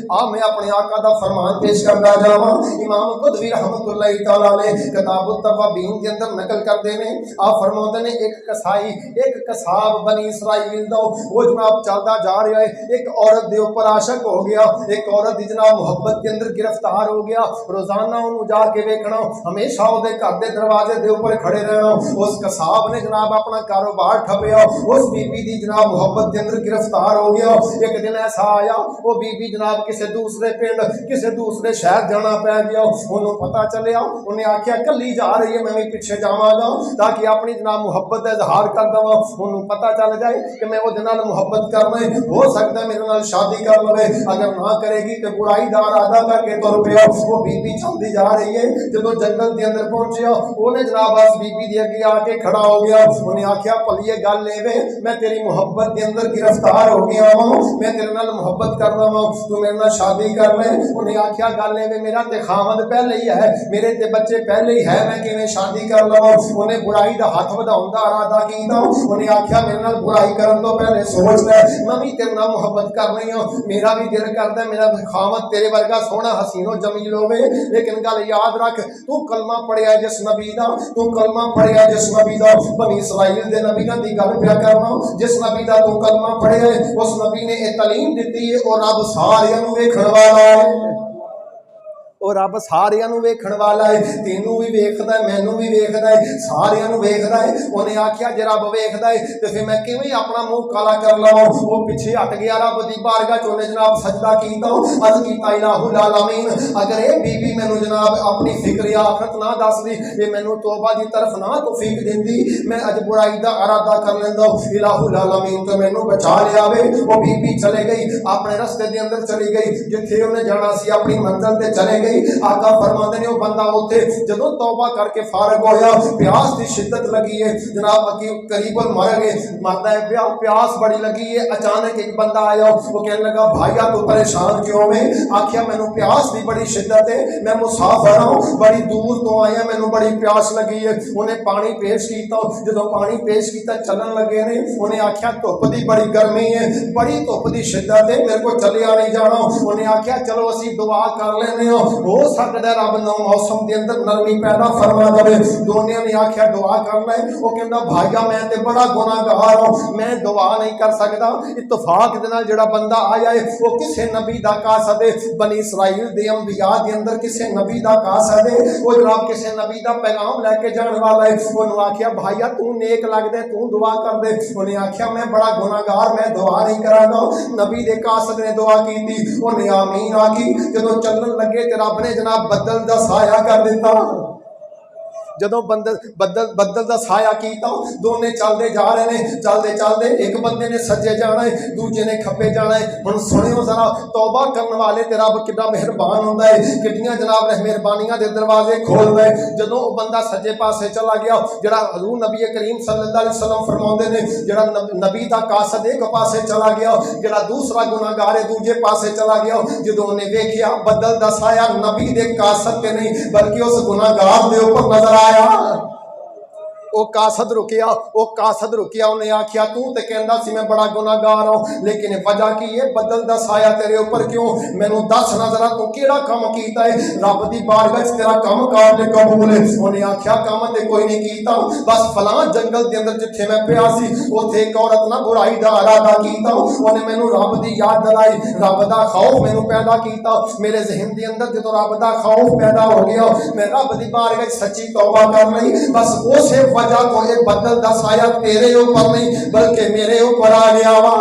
आ मैं अपने आका दा फरमान पेश करदा जावां। इमाम कुदवी रहमतुल्लाह तआला अलैह किताब तवाबीन के अंदर नकल करते हैं। आ फरमाते ने एक कसाई एक कसाब बनी इसराइल दा वो जनाब चलदा जा रहा है, एक औरत दे ऊपर आशिक हो गया, एक औरत दी जनाब मुहब्बत के अंदर गिरफ्तार हो गया। रोजाना उन्होंने जाके वेखना, हमेशा वो घर के दरवाजे के ऊपर खड़े रहना। उस कसाब ने जनाब अपना कारोबार ठप्या, उस बीबी की जनाब मुहब्बत के अंदर गिरफ्तार हो गया। एक दिन ऐसा आया वो बीबी जनाब किसी दूसरे पिंड किसी दूसरे शहर जाना पै गया। उन्होंने पता चलिया, उन्हें आख्या कली जा रही है, मैं भी पिछे जावांगा ताकि अपनी जनाब मुहब्बत का इजहार कर देवां। उन्होंने पता चल जाए कि मैं वो मुहब्बत करना है, हो सकता है मेरे नाल शादी कर लवे, अगर ना करेगी तो बुराई का इरादा करके तुर पिया। वो बीबी चलती जा रही है, जो जंगल के अंदर पहुंचा उन्हें जनाब उस बीबी के अगे आके खड़ा हो गया। उन्हें आख्या भलीए गल लेवे, मैं तेरी मुहब्बत के अंदर गिरफ्तार हो गया हूँ, मैं तेरे नाल मुहब्बत करना वा, तू मेरे नाल शादी कर ले। उन्हें आख्या गल लेवे, मेरा ते खामद पहले ही है, मेरे ते बच्चे पहले ही है, मैं किवें शादी कर लवां। उन्हें बुराई का हाथ वधाउण दा इरादा कीता। उन्हें आख्या मेरे नाल बुराई करन तो पहले सोच ले, मैं भी तेरे नाल मुहब्बत कर रही हूँ, मेरा भी दिल करता है मेरा खामद तेरे वर्गा सोहना हसीनो जमील होवे, लेकिन गल याद रख तू कलमा पढ़िया जिस नबी दा, तू कलमा पढ़िया जिस नबी दा, बनी इसराइल दे नबी दी गल पिया करना, जिस नबी दा तू कलमा पढ़िया उस नबी ने यह तलीम दी है और रब सारियां नूं वेखण वाला है, और रब सारियां नूं वेखण वाला है, तेनू भी वेखदा है, मैनू भी वेखदा है, सारियां नूं वेखदा है। उन्हें आख्या जे रब वेखदा है तो फिर मैं किवें अपना मुंह काला कर लवां। वो पिछे हट गया, रब दी बारगाह च उन्हें जनाब सजदा कीता, अर्ज कीता इलाहुल आलमीन, अगर ये बीबी मैनू जनाब अपनी फिक्र आखरत ना दसदी, ये मैनू तौबा दी तरफ ना तौफीक देंदी, मैं अज बुराई दा इरादा कर लैंदा, इलाहुल आलमीन तो मैनू बचा लिया वे। वो बीबी चले गई, अपने रस्ते दे अंदर चली गई, जिथे उन्हें जाना सी अपनी मंजिल ते चले गई। आका फरमाते ने वो बंदा उठे जदों तौबा करके फारग होया, प्यास की शिद्दत लगी है जनाब, करीबन मर गए, मरदा है प्यास बड़ी लगी है। अचानक एक बंदा आया, वो कहने लगा भाईया तू परेशान क्यों में? आखिया मैनू प्यास की बड़ी शिद्दत है, मैं मुसाफिर हूँ, बड़ी दूर तो आया, मैनू बड़ी प्यास लगी है। उन्हें पानी पेश किया, जो पानी पेश किया चलन लगे ने, उन्हें आख्या धुप की बड़ी गर्मी है, बड़ी धुप की शिद्दत है, मेरे को चलिया नहीं जाना। उन्हें आख्या चलो असी दुआ कर लेने, हो सकता रब नौ मौसम के अंदर नरमी पैदा फरमा दे। दोनों ने आख्या दुआ कर ले, वो कहता भाईया मैं ते बड़ा गुनाहगार हूं, मैं दुआ नहीं कर सकता। इत्तफाक दे नाल जिहड़ा बंदा आया है वो किसी नबी दा कासद है, बनी इसराइल दे अंबिया दे अंदर किसी नबी दा कासद है, वो जनाब किसी नबी दा पैगाम लैके जाने वाला है। उन्होंने आख्या भाईया तू नेक लगदे, तू दुआ कर दे। उन्हें आख्या मैं बड़ा गुनाहगार, मैं दुआ नहीं करांगा। नबी दे कासद ने दुआ की, उन्हें आमीन आ गई। जदों चलन लगे ते रब ने जनाब बदल दा साया कर दिता। जदों बदल का साया किया, दोने चलते जा रहे हैं, चलते चलते एक बंदे ने सज्जे जाना है, दूजे ने खब्बे जाना है। हुण सुनियो जरा, तौबा करने वाले ते रब कितना मेहरबान होंदा है, कितनियां जनाब ने मेहरबानियां दे दरवाजे खोलदा है। जदों वो बंदा सज्जे पासे चला गया, जिहड़ा हजूर नबी करीम सल्लल्लाहु अलैहि वसल्लम फरमाउंदे ने, जिहड़ा नबी दा कासद एक पासे चला गया, जिहड़ा दूसरा गुनाहगार है दूजे पासे चला गया। जदों उन्हें वेखिया बदल दा साया नबी दे कासद ते नहीं बल्कि उस गुनाहगार दे ऊपर नजर आया। वो कासद रुकिया, उन्हें आख्या तू तो कहता सी मैं बड़ा गुनाहगार हूँ, लेकिन वजह की है बदल दा साया तेरे ऊपर क्यों? मैनू दस ना जरा तू केड़ा काम कीता है, रब दी बारगाह च तेरा काम काज कबूल है। उन्हें आख्या काम ते कोई नहीं कीता, बस फलां जंगल के अंदर जिथे मैं पिया सी उथे एक औरत ना बुराई दा इरादा कीता, उन्हें मैनू रब दी याद दिलाई, रब दा खौफ मैनू पैदा कीता। मेरे ज़हन के अंदर जो रब दा खौफ पैदा हो गया, मैं रब दी बारगाह च सच्ची तौबा कर लई। बस उसे वजह को ये बदल दा साया तेरे ऊपर नहीं बल्कि मेरे ऊपर आ गया वा।